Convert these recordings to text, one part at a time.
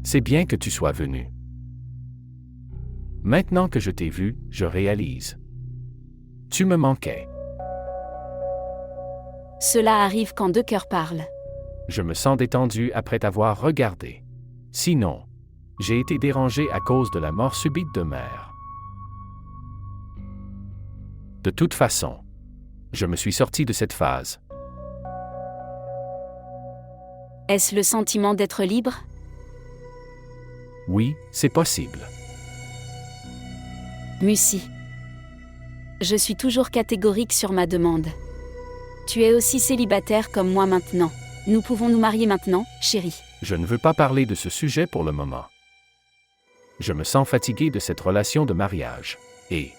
C'est bien que tu sois venu. Maintenant que je t'ai vu, je réalise. Tu me manquais. Cela arrive quand deux cœurs parlent. Je me sens détendu après t'avoir regardé. Sinon, j'ai été dérangé à cause de la mort subite de mère. De toute façon, je me suis sorti de cette phase. Est-ce le sentiment d'être libre? Oui, c'est possible. Mussy. Je suis toujours catégorique sur ma demande. Tu es aussi célibataire comme moi maintenant. Nous pouvons nous marier maintenant, chérie. Je ne veux pas parler de ce sujet pour le moment. Je me sens fatigué de cette relation de mariage. Et,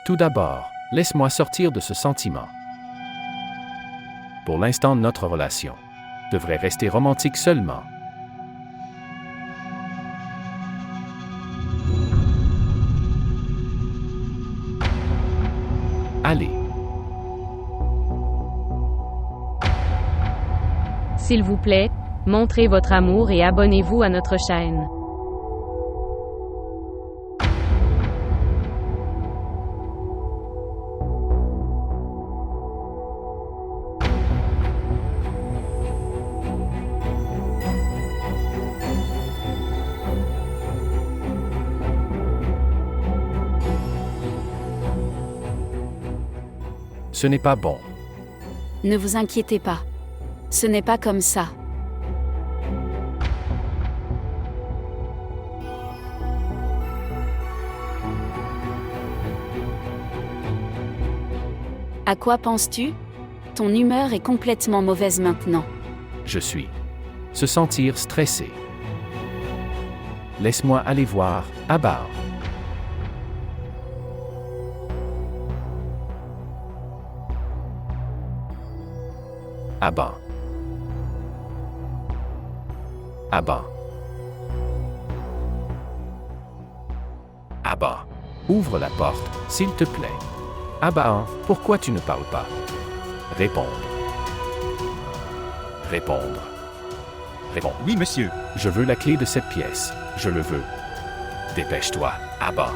tout d'abord, laisse-moi sortir de ce sentiment. Pour l'instant, notre relation devrait rester romantique seulement. Allez. S'il vous plaît, montrez votre amour et abonnez-vous à notre chaîne. Ce n'est pas bon. Ne vous inquiétez pas. Ce n'est pas comme ça. À quoi penses-tu? Ton humeur est complètement mauvaise maintenant. Je suis. Se sentir stressé. Laisse-moi aller voir, Abba. Abba. Abba. Abba. Ouvre la porte, s'il te plaît. Abba, pourquoi tu ne parles pas? Répondre. Répondre. Répondre. Oui, monsieur. Je veux la clé de cette pièce. Je le veux. Dépêche-toi, Abba.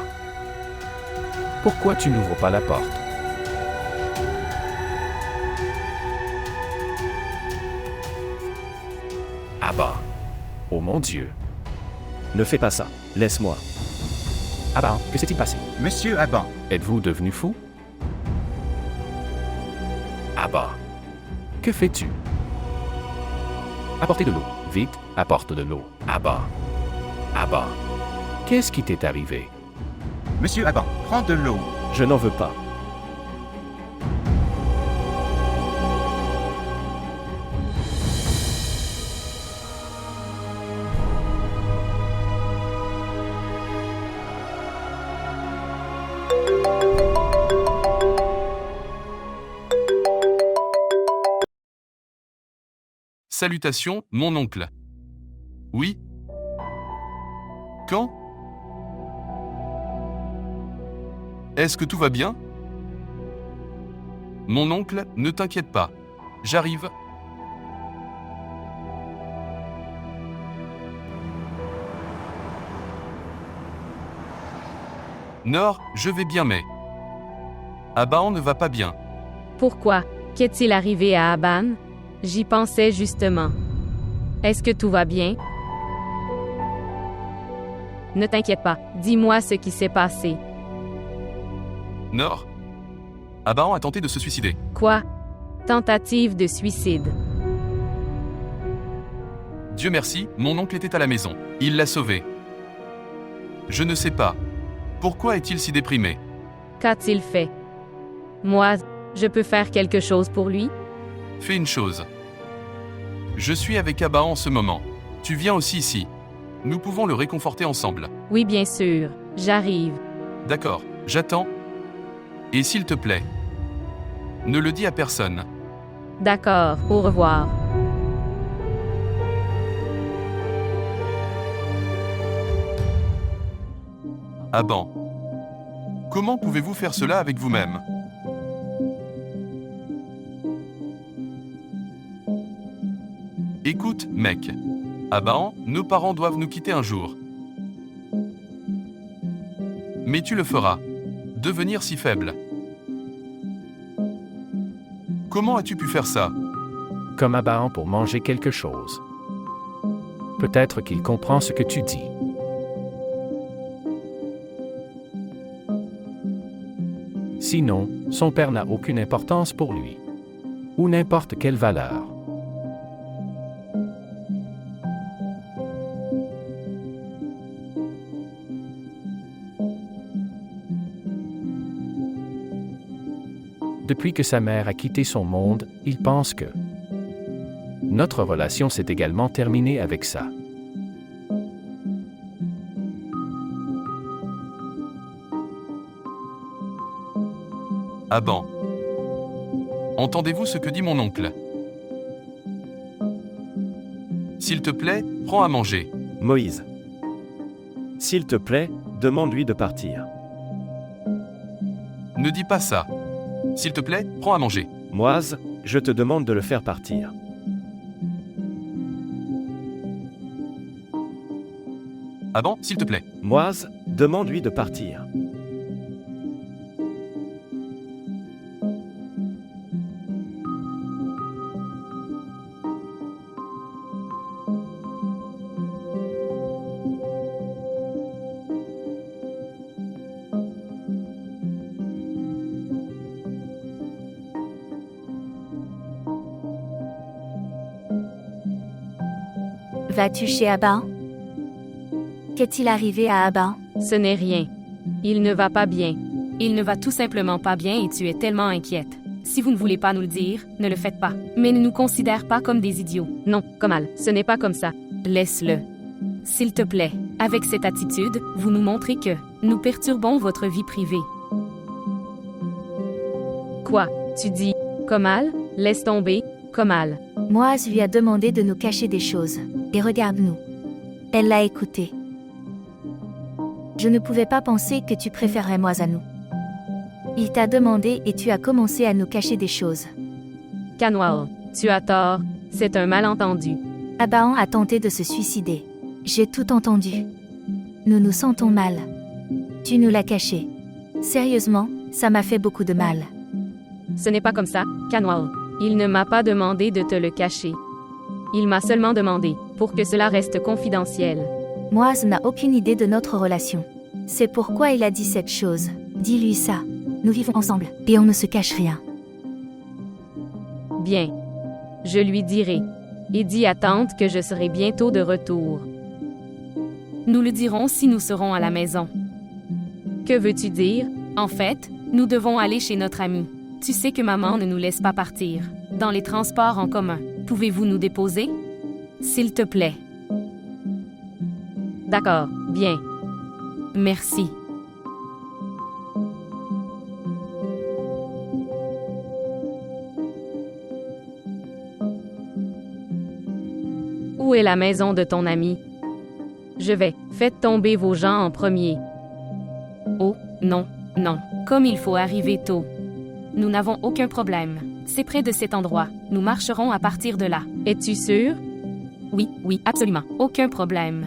Pourquoi tu n'ouvres pas la porte? Abba. Oh mon Dieu. Ne fais pas ça. Laisse-moi. Abba, que s'est-il passé? Monsieur Abban. Êtes-vous devenu fou? Abba. Que fais-tu? Apportez de l'eau. Vite, apporte de l'eau. Abba. Abba. Qu'est-ce qui t'est arrivé? Monsieur Abban, prends de l'eau. Je n'en veux pas. Salutations, mon oncle. Oui? Quand? Est-ce que tout va bien? Mon oncle, ne t'inquiète pas. J'arrive. Nord, je vais bien mais... Aban ne va pas bien. Pourquoi? Qu'est-il arrivé à Aban? J'y pensais justement. Est-ce que tout va bien? Ne t'inquiète pas, dis-moi ce qui s'est passé. Nord? Aban a tenté de se suicider. Quoi? Tentative de suicide. Dieu merci, mon oncle était à la maison. Il l'a sauvé. Je ne sais pas. Pourquoi est-il si déprimé? Qu'a-t-il fait? Moi, je peux faire quelque chose pour lui? Fais une chose. Je suis avec Abba en ce moment. Tu viens aussi ici. Nous pouvons le réconforter ensemble. Oui, bien sûr. J'arrive. D'accord, j'attends. Et s'il te plaît, ne le dis à personne. D'accord, au revoir. Aban. Comment pouvez-vous faire cela avec vous-même? Écoute, mec. Abahan, nos parents doivent nous quitter un jour. Mais tu le feras. Devenir si faible. Comment as-tu pu faire ça? Comme Abahan pour manger quelque chose. Peut-être qu'il comprend ce que tu dis. Sinon, son père n'a aucune importance pour lui. Ou n'importe quelle valeur. Depuis que sa mère a quitté son monde, il pense que notre relation s'est également terminée avec ça. Aban. Entendez-vous ce que dit mon oncle? S'il te plaît, prends à manger. Moïse. S'il te plaît, demande-lui de partir. Ne dis pas ça. S'il te plaît, prends à manger. Moïse, je te demande de le faire partir. Aban, s'il te plaît. Moïse, demande-lui de partir. Vas-tu chez Aban? Qu'est-il arrivé à Aban? Ce n'est rien. Il ne va pas bien. Il ne va tout simplement pas bien et tu es tellement inquiète. Si vous ne voulez pas nous le dire, ne le faites pas. Mais ne nous considère pas comme des idiots. Non, Komal, ce n'est pas comme ça. Laisse-le. S'il te plaît. Avec cette attitude, vous nous montrez que nous perturbons votre vie privée. Quoi? Tu dis, Komal? Laisse tomber, Komal. Moïse lui a demandé de nous cacher des choses. Et regarde-nous. Elle l'a écouté. Je ne pouvais pas penser que tu préférerais Moïse à nous. Il t'a demandé et tu as commencé à nous cacher des choses. Kanwal, tu as tort, c'est un malentendu. Abahan a tenté de se suicider. J'ai tout entendu. Nous nous sentons mal. Tu nous l'as caché. Sérieusement, ça m'a fait beaucoup de mal. Ce n'est pas comme ça, Kanwal. Il ne m'a pas demandé de te le cacher. Il m'a seulement demandé, pour que cela reste confidentiel. Moïse n'a aucune idée de notre relation. C'est pourquoi il a dit cette chose. Dis-lui ça. Nous vivons ensemble, et on ne se cache rien. Bien. Je lui dirai. Et dis à tante que je serai bientôt de retour. Nous le dirons si nous serons à la maison. Que veux-tu dire? En fait, nous devons aller chez notre ami. Tu sais que maman ne nous laisse pas partir. Dans les transports en commun. Pouvez-vous nous déposer? S'il te plaît. D'accord, bien. Merci. Où est la maison de ton ami? Je vais. Faites tomber vos gens en premier. Oh, non, non. Comme il faut arriver tôt. Nous n'avons aucun problème. C'est près de cet endroit. Nous marcherons à partir de là. Es-tu sûr? Oui, oui, absolument. Aucun problème.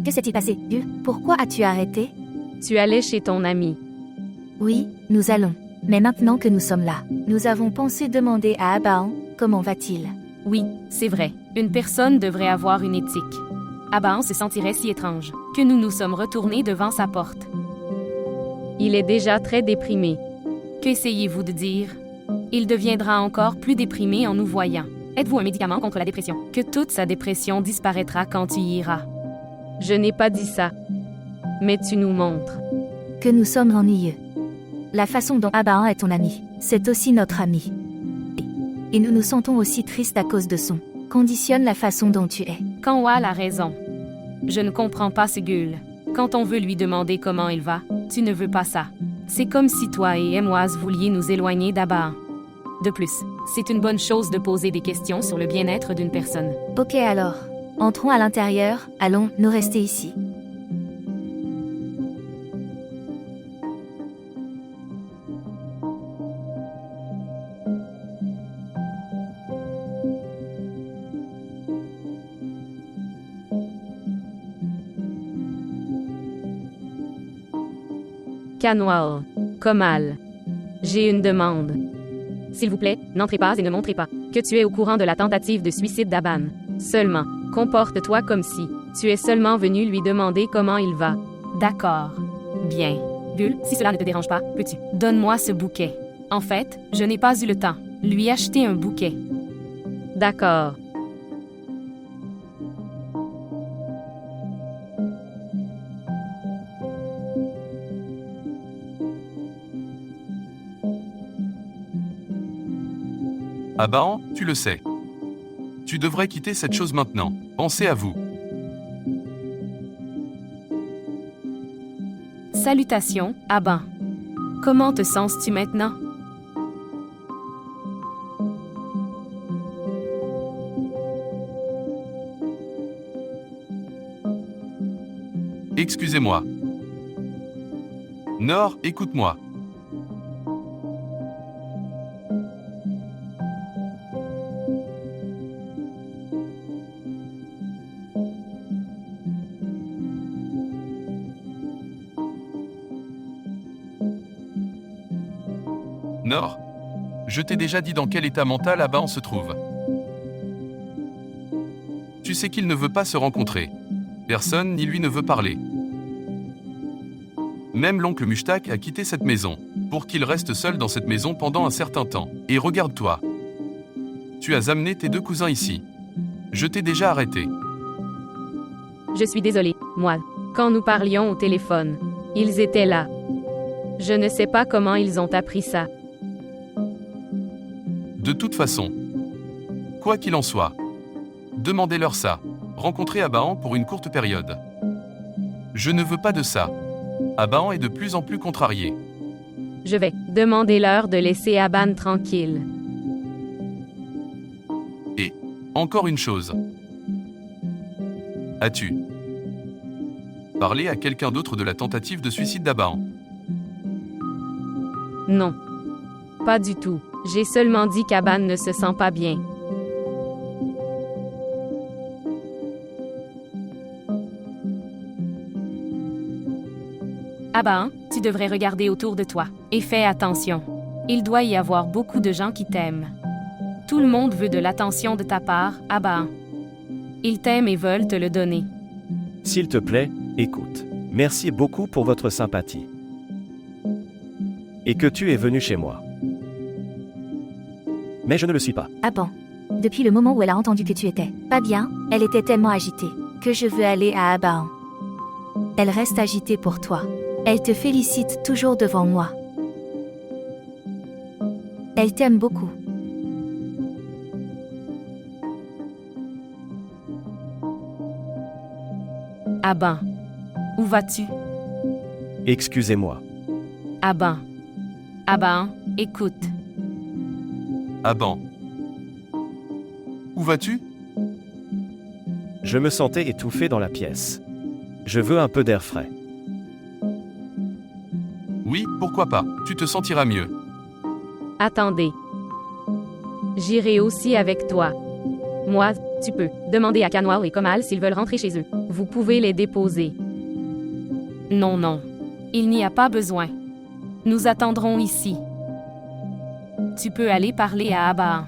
Que s'est-il passé, Dieu? Pourquoi as-tu arrêté? Tu allais chez ton ami. Oui, nous allons. Mais maintenant que nous sommes là, nous avons pensé demander à Abahan, comment va-t-il? Oui, c'est vrai. Une personne devrait avoir une éthique. Abahan se sentirait si étrange que nous nous sommes retournés devant sa porte. Il est déjà très déprimé. Qu'essayez-vous de dire? Il deviendra encore plus déprimé en nous voyant. Êtes-vous un médicament contre la dépression? Que toute sa dépression disparaîtra quand tu y iras. Je n'ai pas dit ça. Mais tu nous montres. Que nous sommes ennuyeux. La façon dont Abahan est ton ami, c'est aussi notre ami. Et nous nous sentons aussi tristes à cause de son conditionne la façon dont tu es. Kanwal a raison. Je ne comprends pas Ségul. Quand on veut lui demander comment il va, tu ne veux pas ça. C'est comme si toi et Emoise vouliez nous éloigner d'Abaan. De plus, c'est une bonne chose de poser des questions sur le bien-être d'une personne. Ok alors. Entrons à l'intérieur, allons nous rester ici. Kanwal. Komal. J'ai une demande. S'il vous plaît, n'entrez pas et ne montrez pas que tu es au courant de la tentative de suicide d'Abaan. Seulement, comporte-toi comme si tu es seulement venu lui demander comment il va. D'accord. Bien. Bull, si cela ne te dérange pas, peux-tu? Donne-moi ce bouquet. En fait, je n'ai pas eu le temps. Lui acheter un bouquet. D'accord. Abaan, tu le sais. Tu devrais quitter cette chose maintenant. Pensez à vous. Salutations, Abaan. Comment te sens-tu maintenant? Excusez-moi. Nor, écoute-moi. Nor, je t'ai déjà dit dans quel état mental Abaan se trouve. Tu sais qu'il ne veut pas se rencontrer. Personne ni lui ne veut parler. Même l'oncle Mushtaq a quitté cette maison, pour qu'il reste seul dans cette maison pendant un certain temps. Et regarde-toi. Tu as amené tes deux cousins ici. Je t'ai déjà arrêté. Je suis désolée, moi. Quand nous parlions au téléphone, ils étaient là. Je ne sais pas comment ils ont appris ça. De toute façon, quoi qu'il en soit, demandez-leur ça. Rencontrer Abaan pour une courte période. Je ne veux pas de ça. Abaan est de plus en plus contrarié. Je vais demander-leur de laisser Abaan tranquille. Et, encore une chose. As-tu parlé à quelqu'un d'autre de la tentative de suicide d'Abaan? Non. Pas du tout. J'ai seulement dit qu'Abaan ne se sent pas bien. Abaan, tu devrais regarder autour de toi. Et fais attention. Il doit y avoir beaucoup de gens qui t'aiment. Tout le monde veut de l'attention de ta part, Abaan. Ils t'aiment et veulent te le donner. S'il te plaît, écoute. Merci beaucoup pour votre sympathie. Et que tu es venu chez moi. Mais je ne le suis pas. Abaan. Depuis le moment où elle a entendu que tu étais pas bien, elle était tellement agitée que je veux aller à Abaan. Elle reste agitée pour toi. Elle te félicite toujours devant moi. Elle t'aime beaucoup. Abaan. Où vas-tu? Excusez-moi. Abaan. Abaan, écoute. Abaan. Où vas-tu? Je me sentais étouffé dans la pièce. Je veux un peu d'air frais. Oui, pourquoi pas. Tu te sentiras mieux. Attendez. J'irai aussi avec toi. Moi, tu peux demander à Kanwal et Komal s'ils veulent rentrer chez eux. Vous pouvez les déposer. Non, non. Il n'y a pas besoin. Nous attendrons ici. Tu peux aller parler à Abaan.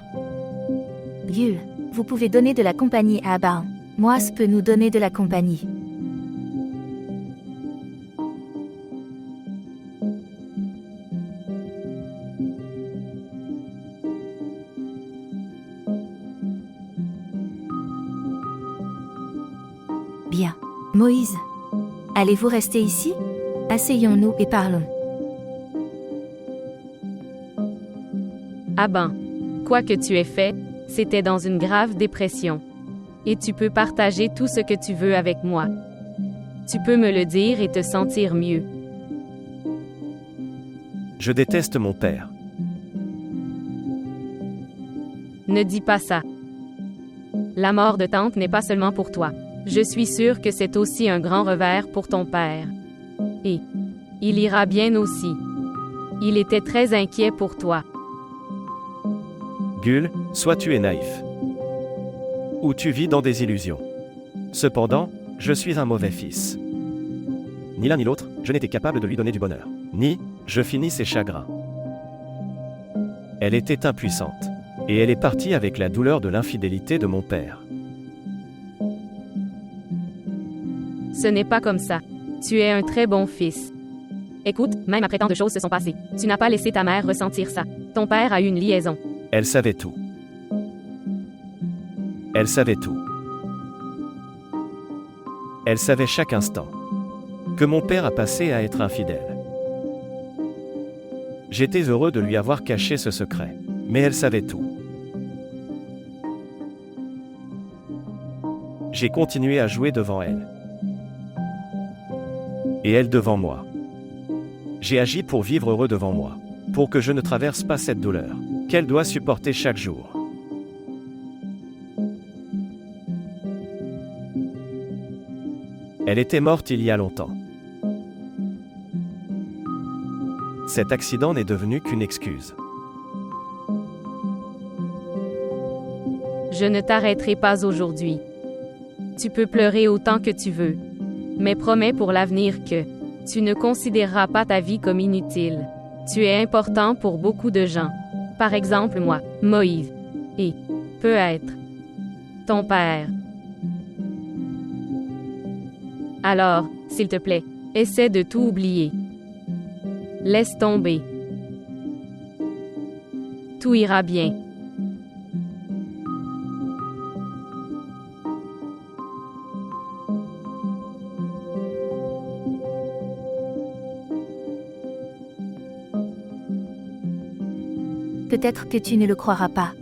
Yul, vous pouvez donner de la compagnie à Abaan. Moise peut nous donner de la compagnie. Bien. Moïse. Allez-vous rester ici? Asseyons-nous et parlons. Abaan. Quoi que tu aies fait, C'était dans une grave dépression. Et tu peux partager tout ce que tu veux avec moi. Tu peux me le dire et te sentir mieux. Je déteste mon père. Ne dis pas ça. La mort de tante n'est pas seulement pour toi. Je suis sûre que c'est aussi un grand revers pour ton père. Et il ira bien aussi. Il était très inquiet pour toi. Gull, soit tu es naïf. Ou tu vis dans des illusions. Cependant, je suis un mauvais fils. Ni l'un ni l'autre, je n'étais capable de lui donner du bonheur. Ni, je finis ses chagrins. Elle était impuissante. Et elle est partie avec la douleur de l'infidélité de mon père. Ce n'est pas comme ça. Tu es un très bon fils. Écoute, même après tant de choses se sont passées, tu n'as pas laissé ta mère ressentir ça. Ton père a eu une liaison. Elle savait tout. Elle savait tout. Elle savait chaque instant que mon père a passé à être infidèle. J'étais heureux de lui avoir caché ce secret, mais elle savait tout. J'ai continué à jouer devant elle. Et elle devant moi. J'ai agi pour vivre heureux devant moi, pour que je ne traverse pas cette douleur, qu'elle doit supporter chaque jour. Elle était morte il y a longtemps. Cet accident n'est devenu qu'une excuse. Je ne t'arrêterai pas aujourd'hui. Tu peux pleurer autant que tu veux. Mais promets pour l'avenir que tu ne considéreras pas ta vie comme inutile. Tu es important pour beaucoup de gens. Par exemple moi, Moïse. Et, peut-être, ton père. Alors, s'il te plaît, essaie de tout oublier. Laisse tomber. Tout ira bien. Peut-être que tu ne le croiras pas.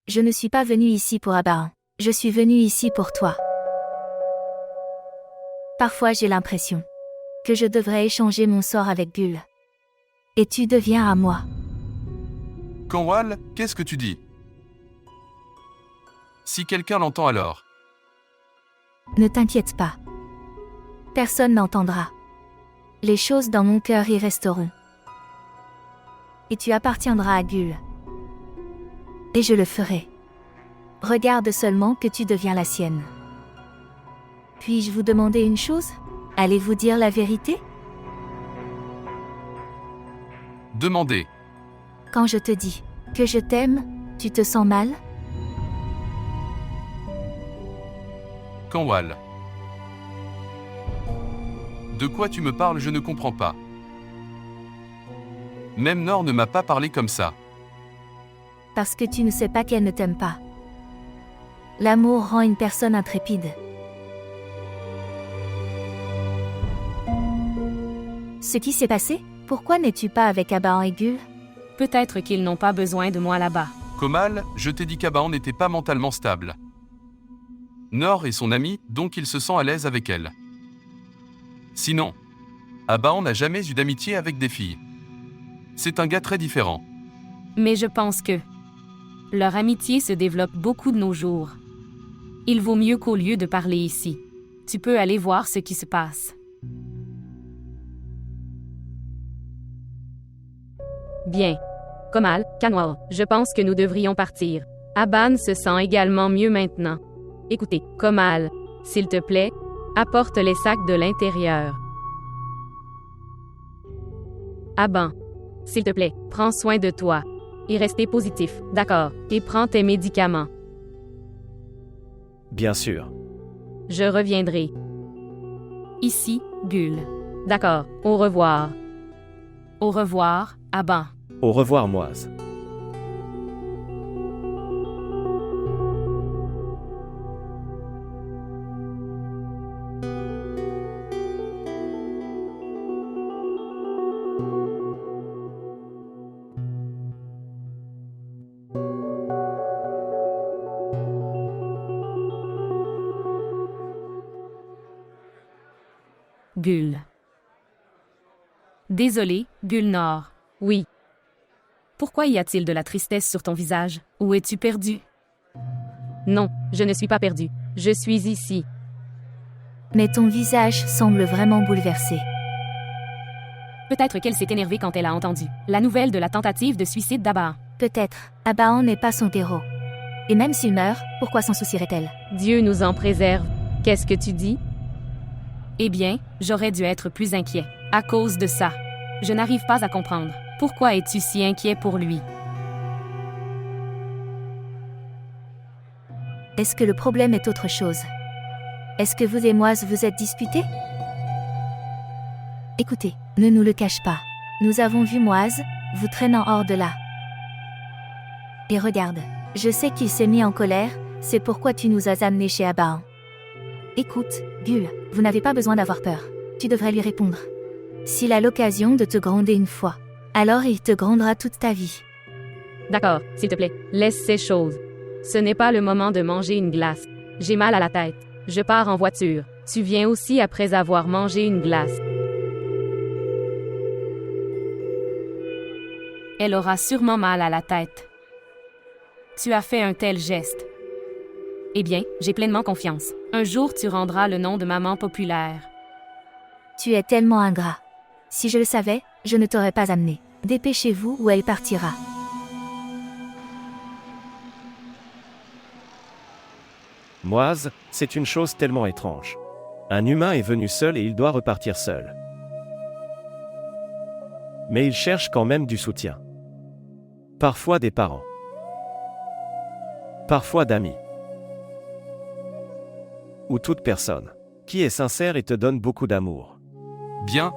Je ne suis pas venue ici pour Abahan. Je suis venue ici pour toi. Parfois j'ai l'impression que je devrais échanger mon sort avec Gull. Et tu deviens à moi. Kanwal, qu'est-ce que tu dis? Si quelqu'un l'entend alors. Ne t'inquiète pas. Personne n'entendra. Les choses dans mon cœur y resteront. Et tu appartiendras à Gull. Et je le ferai. Regarde seulement que tu deviens la sienne. Puis-je vous demander une chose? Allez-vous dire la vérité? Demandez. Quand je te dis que je t'aime, tu te sens mal? Kanwal. De quoi tu me parles, je ne comprends pas. Même Nor ne m'a pas parlé comme ça. Parce que tu ne sais pas qu'elle ne t'aime pas. L'amour rend une personne intrépide. Ce qui s'est passé? Pourquoi n'es-tu pas avec Abahan et Gull? Peut-être qu'ils n'ont pas besoin de moi là-bas. Komal, je t'ai dit qu'Abahan n'était pas mentalement stable. Nor est son amie, donc il se sent à l'aise avec elle. Sinon, Abahan n'a jamais eu d'amitié avec des filles. C'est un gars très différent. Mais je pense que leur amitié se développe beaucoup de nos jours. Il vaut mieux qu'au lieu de parler ici, tu peux aller voir ce qui se passe. Bien. Komal, Kanwal, je pense que nous devrions partir. Aban se sent également mieux maintenant. Écoutez, Komal, s'il te plaît, apporte les sacs de l'intérieur. Aban, s'il te plaît, prends soin de toi. Et restez positif, d'accord, et prends tes médicaments. Bien sûr. Je reviendrai. Ici, Gull. D'accord, au revoir. Au revoir, Aban. Au revoir, Moise. Gul. Désolé, Gulnor. Oui. Pourquoi y a-t-il de la tristesse sur ton visage? Où es-tu perdu? Non, je ne suis pas perdu. Je suis ici. Mais ton visage semble vraiment bouleversé. Peut-être qu'elle s'est énervée quand elle a entendu la nouvelle de la tentative de suicide d'Abahan. Peut-être. Abahan n'est pas son héros. Et même s'il meurt, pourquoi s'en soucierait-elle? Dieu nous en préserve. Qu'est-ce que tu dis? Eh bien, j'aurais dû être plus inquiet. À cause de ça. Je n'arrive pas à comprendre. Pourquoi es-tu si inquiet pour lui? Est-ce que le problème est autre chose? Est-ce que vous et Moise vous êtes disputés? Écoutez, ne nous le cache pas. Nous avons vu Moise, vous traînant hors de là. Et regarde, je sais qu'il s'est mis en colère, c'est pourquoi tu nous as amenés chez Abahan. Écoute, Gul, vous n'avez pas besoin d'avoir peur. Tu devrais lui répondre. S'il a l'occasion de te gronder une fois, alors il te grondera toute ta vie. D'accord, s'il te plaît, laisse ces choses. Ce n'est pas le moment de manger une glace. J'ai mal à la tête. Je pars en voiture. Tu viens aussi après avoir mangé une glace. Elle aura sûrement mal à la tête. Tu as fait un tel geste. Eh bien, j'ai pleinement confiance. Un jour, tu rendras le nom de maman populaire. Tu es tellement ingrat. Si je le savais, je ne t'aurais pas amené. Dépêchez-vous ou elle partira. Moise, c'est une chose tellement étrange. Un humain est venu seul et il doit repartir seul. Mais il cherche quand même du soutien. Parfois des parents. Parfois d'amis. Ou toute personne qui est sincère et te donne beaucoup d'amour. Bien.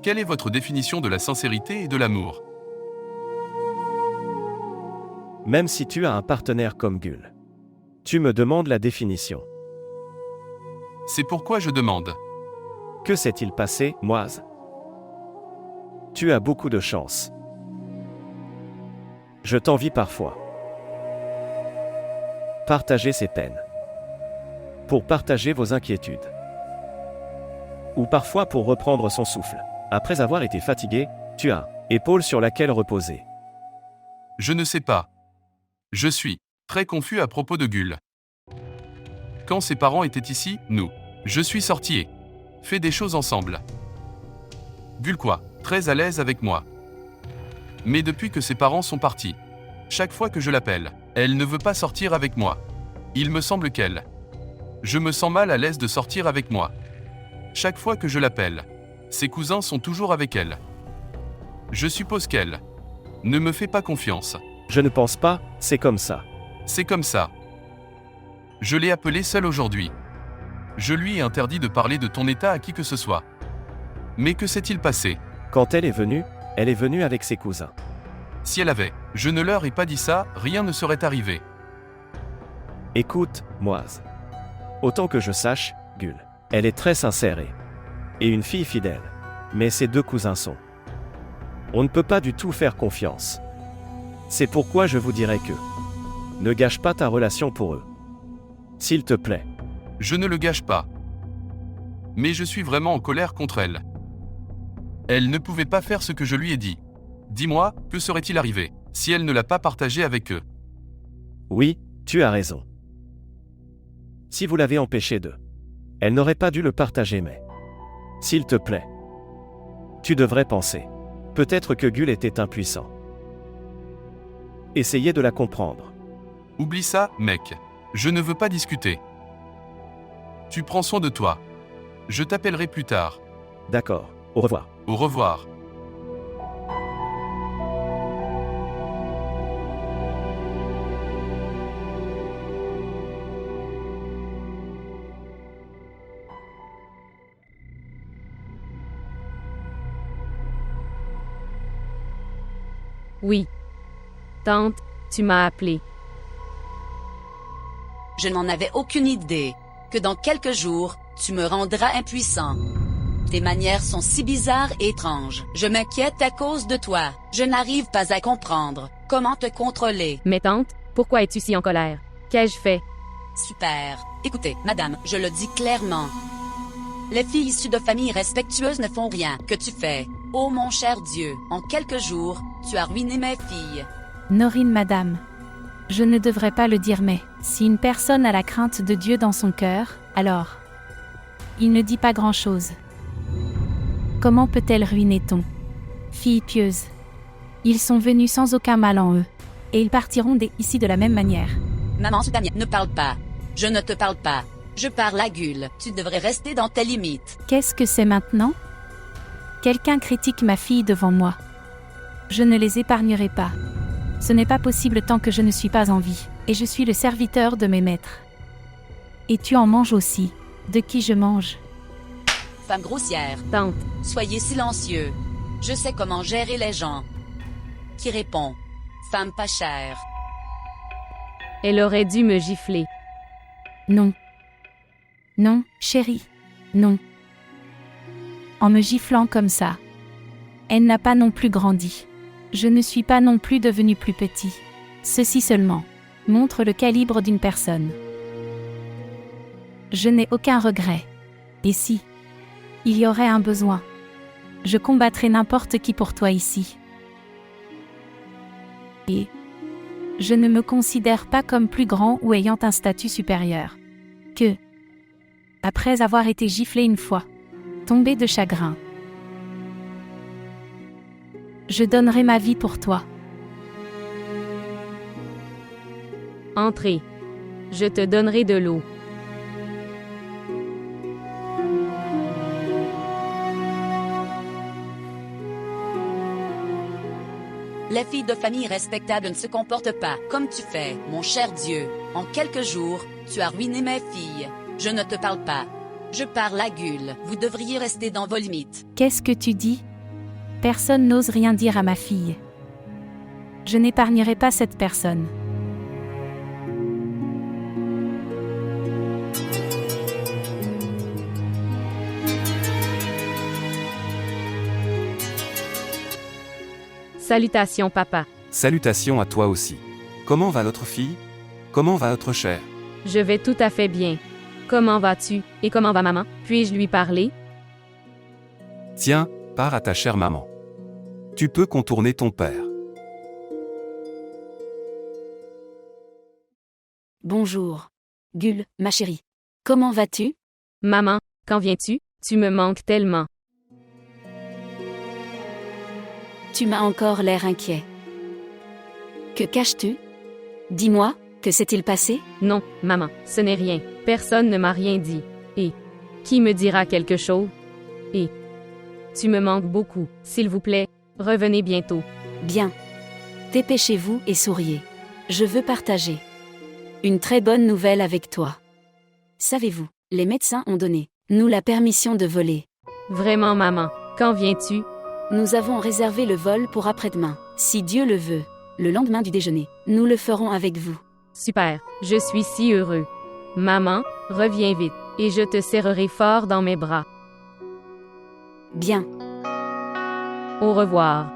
Quelle est votre définition de la sincérité et de l'amour? Même si tu as un partenaire comme Gul. Tu me demandes la définition. C'est pourquoi je demande. Que s'est-il passé, Moise? Tu as beaucoup de chance. Je t'envie parfois. Partagez ses peines. Pour partager vos inquiétudes. Ou parfois pour reprendre son souffle. Après avoir été fatigué, tu as épaule sur laquelle reposer. Je ne sais pas. Je suis très confus à propos de Gul. Quand ses parents étaient ici, je suis sorti et fait des choses ensemble. Gul quoi, très à l'aise avec moi. Mais depuis que ses parents sont partis, chaque fois que je l'appelle, elle ne veut pas sortir avec moi. Il me semble qu'elle. Je me sens mal à l'aise de sortir avec moi. Chaque fois que je l'appelle, ses cousins sont toujours avec elle. Je suppose qu'elle ne me fait pas confiance. Je ne pense pas, c'est comme ça. C'est comme ça. Je l'ai appelée seule aujourd'hui. Je lui ai interdit de parler de ton état à qui que ce soit. Mais que s'est-il passé? Quand elle est venue avec ses cousins. Si elle avait, je ne leur ai pas dit ça, rien ne serait arrivé. Écoute, Moise. Autant que je sache, Gul, elle est très sincère et une fille fidèle. Mais ses deux cousins sont. On ne peut pas du tout faire confiance. C'est pourquoi je vous dirais que ne gâche pas ta relation pour eux. S'il te plaît. Je ne le gâche pas. Mais je suis vraiment en colère contre elle. Elle ne pouvait pas faire ce que je lui ai dit. Dis-moi, que serait-il arrivé si elle ne l'a pas partagé avec eux? Oui, tu as raison. Si vous l'avez empêché de. Elle n'aurait pas dû le partager mais. S'il te plaît. Tu devrais penser. Peut-être que Gul était impuissant. Essayez de la comprendre. Oublie ça, mec. Je ne veux pas discuter. Tu prends soin de toi. Je t'appellerai plus tard. D'accord, au revoir. Au revoir. Oui. Tante, tu m'as appelé. Je n'en avais aucune idée que dans quelques jours, tu me rendras impuissant. Tes manières sont si bizarres et étranges. Je m'inquiète à cause de toi. Je n'arrive pas à comprendre comment te contrôler. Mais tante, pourquoi es-tu si en colère? Qu'ai-je fait? Super. Écoutez, madame, je le dis clairement. Les filles issues de familles respectueuses ne font rien. Que tu fais? Oh mon cher Dieu, en quelques jours, tu as ruiné mes filles. Norine, madame. Je ne devrais pas le dire, mais si une personne a la crainte de Dieu dans son cœur, alors il ne dit pas grand-chose. Comment peut-elle ruiner ton fille pieuse? Ils sont venus sans aucun mal en eux, et ils partiront ici de la même manière. Maman Soutania, ne parle pas. Je ne te parle pas. Je parle à Gul. Tu devrais rester dans tes limites. Qu'est-ce que c'est maintenant? Quelqu'un critique ma fille devant moi. Je ne les épargnerai pas. Ce n'est pas possible tant que je ne suis pas en vie, et je suis le serviteur de mes maîtres. Et tu en manges aussi. De qui je mange? Femme grossière. Tante, Soyez silencieux. Je sais comment gérer les gens. Qui répond? Femme pas chère. elle aurait dû me gifler. Non. Non, chérie. Non. En me giflant comme ça. Elle n'a pas non plus grandi. Je ne suis pas non plus devenu plus petit. Ceci seulement montre le calibre d'une personne. Je n'ai aucun regret. Et si il y aurait un besoin, je combattrai n'importe qui pour toi ici. Et je ne me considère pas comme plus grand ou ayant un statut supérieur. Que, après avoir été giflé une fois, tombé de chagrin, je donnerai ma vie pour toi. Entrez. Je te donnerai de l'eau. Les filles de famille respectables ne se comportent pas comme tu fais, mon cher Dieu. En quelques jours, tu as ruiné mes filles. Je ne te parle pas. Je parle à Gul. Vous devriez rester dans vos limites. Qu'est-ce que tu dis? Personne n'ose rien dire à ma fille. Je n'épargnerai pas cette personne. Salutations, papa. Salutations à toi aussi. Comment va notre fille? Comment va notre chère? Je vais tout à fait bien. Comment vas-tu? Et comment va maman? Puis-je lui parler? Tiens, pars à ta chère maman. Tu peux contourner ton père. Bonjour. Gul, ma chérie. Comment vas-tu? Maman, quand viens-tu? Tu me manques tellement. Tu m'as encore l'air inquiet. Que caches-tu? Dis-moi, que s'est-il passé? Non, maman, ce n'est rien. Personne ne m'a rien dit. Et qui me dira quelque chose? Et tu me manques beaucoup. S'il vous plaît, revenez bientôt. Bien. Dépêchez-vous et souriez. Je veux partager une très bonne nouvelle avec toi. Savez-vous, les médecins ont donné nous la permission de voler. Vraiment, maman, quand viens-tu? Nous avons réservé le vol pour après-demain. Si Dieu le veut, le lendemain du déjeuner, nous le ferons avec vous. Super, je suis si heureux. Maman, reviens vite, et je te serrerai fort dans mes bras. Bien. Au revoir.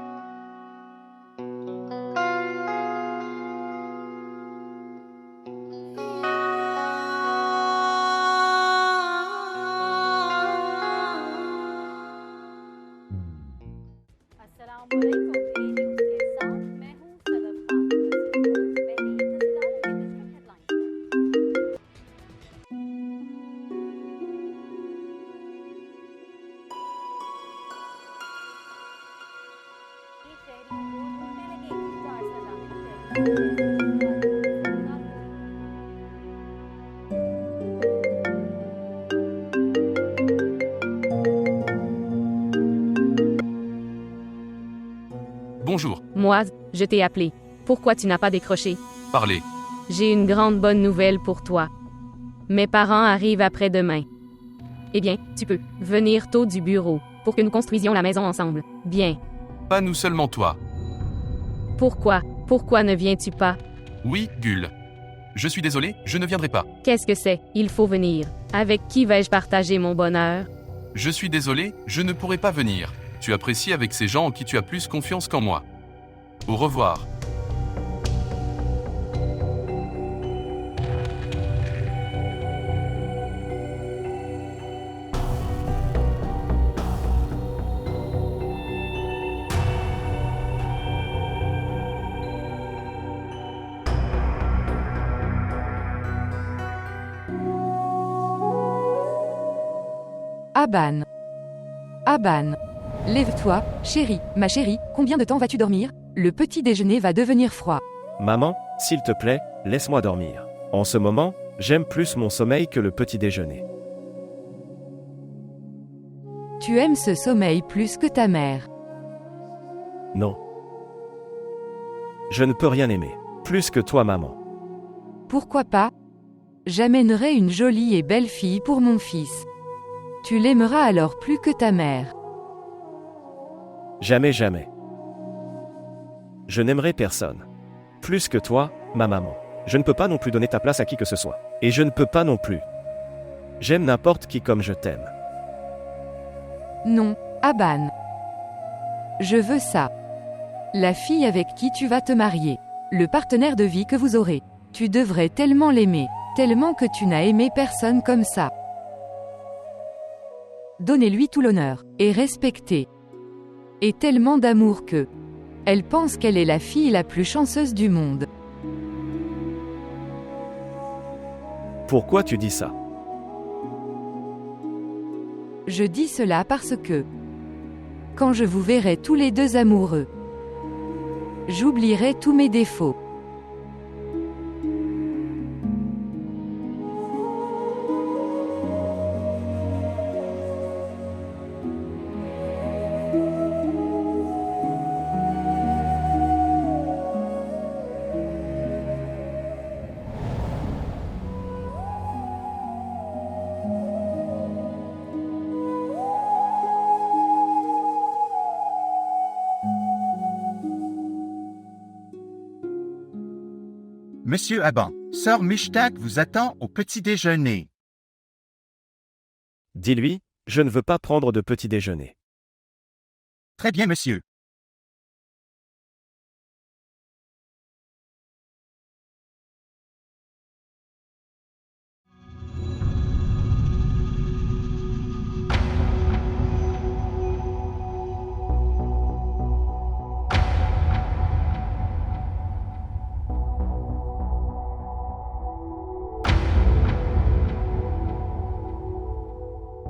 Bonjour, Moi, je t'ai appelé. Pourquoi tu n'as pas décroché? parlez. J'ai une grande bonne nouvelle pour toi. Mes parents arrivent après-demain. Eh bien, tu peux venir tôt du bureau pour que nous construisions la maison ensemble. Bien. Pas nous seulement toi. Pourquoi? Pourquoi ne viens-tu pas? Oui, Gul. Je suis désolé, je ne viendrai pas. Qu'est-ce que c'est? Il faut venir. Avec qui vais-je partager mon bonheur? Je suis désolé, je ne pourrai pas venir. Tu apprécies avec ces gens en qui tu as plus confiance qu'en moi. Au revoir. Aban. Aban. Lève-toi, chérie, ma chérie, combien de temps vas-tu dormir? Le petit déjeuner va devenir froid. Maman, s'il te plaît, laisse-moi dormir. En ce moment, j'aime plus mon sommeil que le petit déjeuner. Tu aimes ce sommeil plus que ta mère. Non. Je ne peux rien aimer. Plus que toi, maman. Pourquoi pas? J'amènerai une jolie et belle fille pour mon fils. Tu l'aimeras alors plus que ta mère. Jamais, jamais. Je n'aimerai personne. Plus que toi, ma maman. Je ne peux pas non plus donner ta place à qui que ce soit. Et je ne peux pas non plus. J'aime n'importe qui comme je t'aime. Non, Aban. Je veux ça. La fille avec qui tu vas te marier. Le partenaire de vie que vous aurez. Tu devrais tellement l'aimer. Tellement que tu n'as aimé personne comme ça. Donnez-lui tout l'honneur. Et respectez. Et tellement d'amour que... Elle pense qu'elle est la fille la plus chanceuse du monde. Pourquoi tu dis ça? Je dis cela parce que... Quand je vous verrai tous les deux amoureux, j'oublierai tous mes défauts. Monsieur Aban, sœur Mishtak vous attend au petit déjeuner. Dis-lui, je ne veux pas prendre de petit déjeuner. Très bien, monsieur.